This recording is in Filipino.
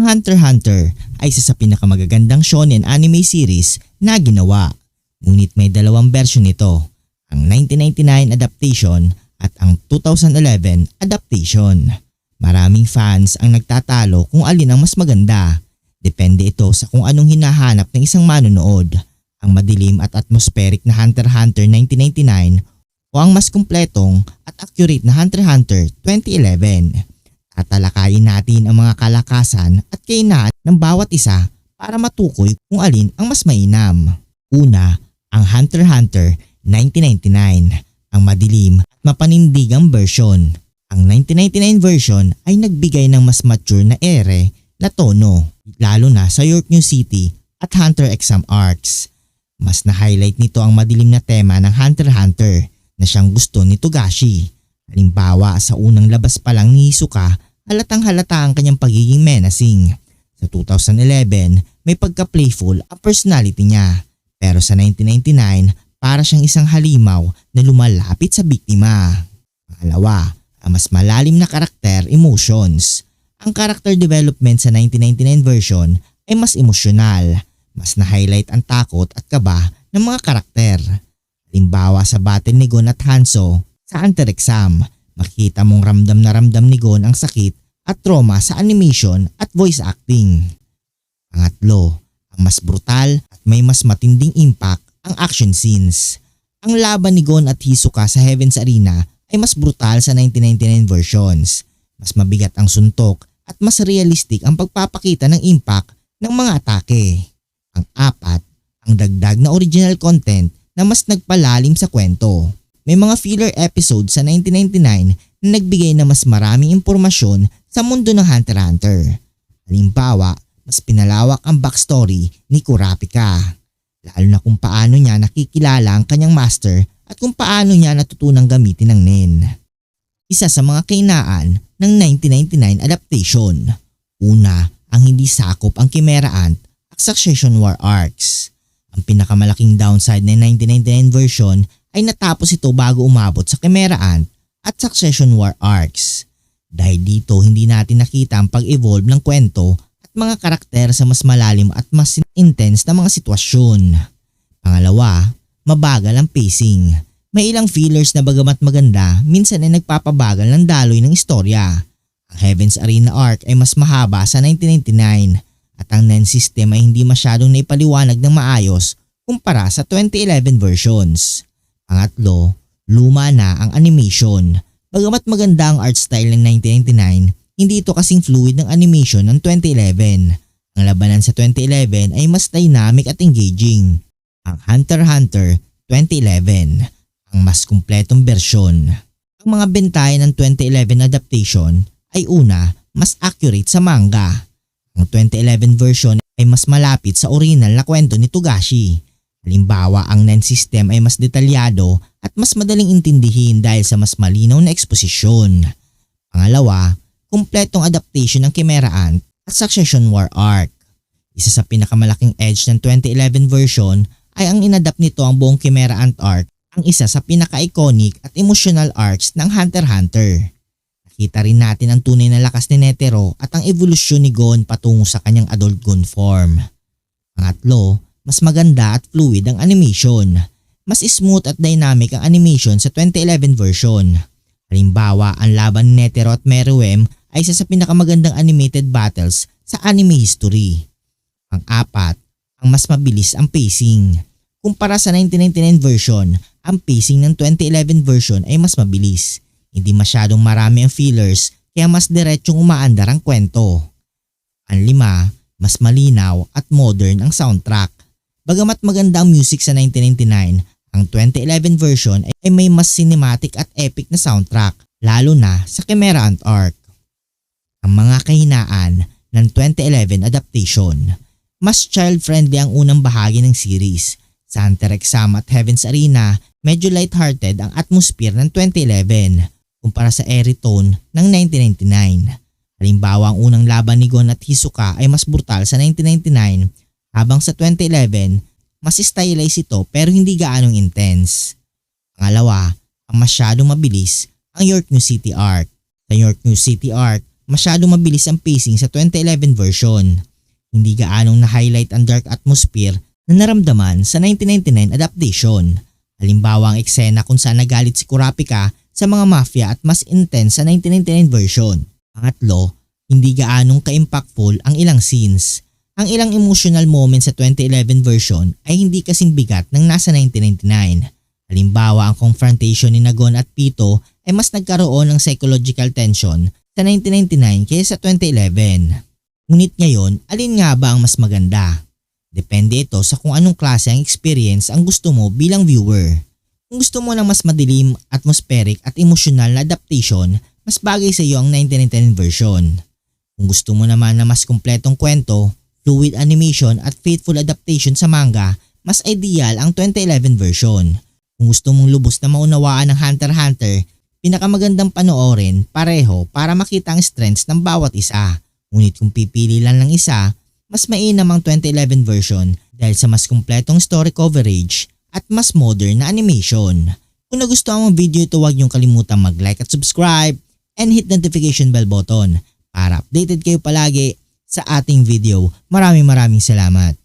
Ang Hunter x Hunter ay isa sa pinakamagagandang shonen anime series na ginawa. Ngunit may dalawang version nito, ang 1999 adaptation at ang 2011 adaptation. Maraming fans ang nagtatalo kung alin ang mas maganda. Depende ito sa kung anong hinahanap ng isang manonood, ang madilim at atmospheric na Hunter x Hunter 1999 o ang mas kumpletong at accurate na Hunter x Hunter 2011. Tatalakayin natin ang mga kalakasan at kahinaan ng bawat isa para matukoy kung alin ang mas mainam. Una, ang Hunter x Hunter 1999, ang madilim at mapanindigang version. Ang 1999 version ay nagbigay ng mas mature na ere na tono, lalo na sa York New City at Hunter Exam arcs. Mas na-highlight nito ang madilim na tema ng Hunter x Hunter na siyang gusto ni Togashi. Halimbawa, sa unang labas pa lang ni Hisoka, halatang halata ang kanyang pagiging menacing. Sa 2011, may pagka-playful ang personality niya. Pero sa 1999, para siyang isang halimaw na lumalapit sa biktima. Pangalawa, ang mas malalim na karakter emotions. Ang character development sa 1999 version ay mas emosyonal. Mas na-highlight ang takot at kaba ng mga karakter. Halimbawa sa battle ni Gon at Hanzo sa Hunter Exam, makikita mong ramdam na ramdam ni Gon ang sakit at trauma sa animation at voice acting. Pangatlo, ang mas brutal at may mas matinding impact ang action scenes. Ang laban ni Gon at Hisoka sa Heaven's Arena ay mas brutal sa 1999 versions. Mas mabigat ang suntok at mas realistic ang pagpapakita ng impact ng mga atake. Ang apat, ang dagdag na original content na mas nagpalalim sa kwento. May mga filler episodes sa 1999 na nagbigay na mas maraming impormasyon sa mundo ng Hunter x Hunter. Halimbawa, mas pinalawak ang backstory ni Kurapika, lalo na kung paano niya nakikilala ang kanyang master at kung paano niya natutunang gamitin ang Nen. Isa sa mga kahinaan ng 1999 adaptation. Una, ang hindi sakop ang Chimera Ant at Succession War arcs. Ang pinakamalaking downside ng 1999 version ay natapos ito bago umabot sa Chimera Ant at Succession War arcs. Dahil dito hindi natin nakita ang pag-evolve ng kwento at mga karakter sa mas malalim at mas intense na mga sitwasyon. Pangalawa, mabagal ang pacing. May ilang fillers na bagamat maganda, minsan ay nagpapabagal ng daloy ng istorya. Ang Heaven's Arena arc ay mas mahaba sa 1999 at ang Nen system ay hindi masyadong naipaliwanag ng maayos kumpara sa 2011 versions. Pangatlo, luma na ang animation. Bagamat maganda ang art style ng 1999, hindi ito kasing fluid ng animation ng 2011. Ang labanan sa 2011 ay mas dynamic at engaging. Ang Hunter x Hunter 2011, ang mas kumpletong bersyon. Ang mga bentayan ng 2011 adaptation ay una, mas accurate sa manga. Ang 2011 version ay mas malapit sa original na kwento ni Togashi. Halimbawa, ang Nen system ay mas detalyado at mas madaling intindihin dahil sa mas malinaw na eksposisyon. Pangalawa, kumpletong adaptation ng Chimera Ant at Succession War arc. Isa sa pinakamalaking edge ng 2011 version ay ang inadapt nito ang buong Chimera Ant arc, ang isa sa pinaka-iconic at emotional arcs ng Hunter x Hunter. Nakita rin natin ang tunay na lakas ni Netero at ang evolusyon ni Gon patungo sa kanyang adult Gon form. Pangatlo, mas maganda at fluid ang animation. Mas smooth at dynamic ang animation sa 2011 version. Halimbawa, ang laban ni Netero at Meruem ay isa sa pinakamagandang animated battles sa anime history. Pang-apat, ang mas mabilis ang pacing. Kumpara sa 1999 version, ang pacing ng 2011 version ay mas mabilis. Hindi masyadong marami ang fillers kaya mas diretsyong umaandar ang kwento. Ang lima, mas malinaw at modern ang soundtrack. Bagamat maganda ang music sa 1999, ang 2011 version ay may mas cinematic at epic na soundtrack, lalo na sa Chimera Ant arc. Ang mga kahinaan ng 2011 adaptation. Mas child-friendly ang unang bahagi ng series. Sa Hunter Exam at Heaven's Arena, medyo lighthearted ang atmosphere ng 2011 kumpara sa airy tone ng 1999. Halimbawa, ang unang laban ni Gon at Hisoka ay mas brutal sa 1999 habang sa 2011 mas stylized ito pero hindi gaanong intense. Pangalawa, ang masyadong mabilis ang York New City arc. Sa York New City arc, masyado mabilis ang pacing sa 2011 version. Hindi gaanong na-highlight ang dark atmosphere na naramdaman sa 1999 adaptation. Halimbawa ang eksena kung saan nagalit si Kurapika sa mga mafia at mas intense sa 1999 version. Pangatlo, hindi gaanong ka-impactful ang ilang scenes. Ang ilang emotional moments sa 2011 version ay hindi kasing bigat ng nasa 1999. Halimbawa ang confrontation ni Nagon at Pito ay mas nagkaroon ng psychological tension sa 1999 kaysa sa 2011. Ngunit ngayon, alin nga ba ang mas maganda? Depende ito sa kung anong klase ang experience ang gusto mo bilang viewer. Kung gusto mo ng mas madilim, atmospheric at emotional na adaptation, mas bagay sa iyo ang 1999 version. Kung gusto mo naman na mas kumpletong kwento, fluid animation at faithful adaptation sa manga, mas ideal ang 2011 version. Kung gusto mong lubos na maunawaan ng Hunter x Hunter, pinakamagandang panoorin pareho para makita ang strengths ng bawat isa. Ngunit kung pipili lang ng isa, mas mainam ang 2011 version dahil sa mas kumpletong story coverage at mas modern na animation. Kung nagustuhan mo ang video ito, huwag niyong kalimutang mag-like at subscribe and hit notification bell button para updated kayo palagi sa ating video. Maraming salamat.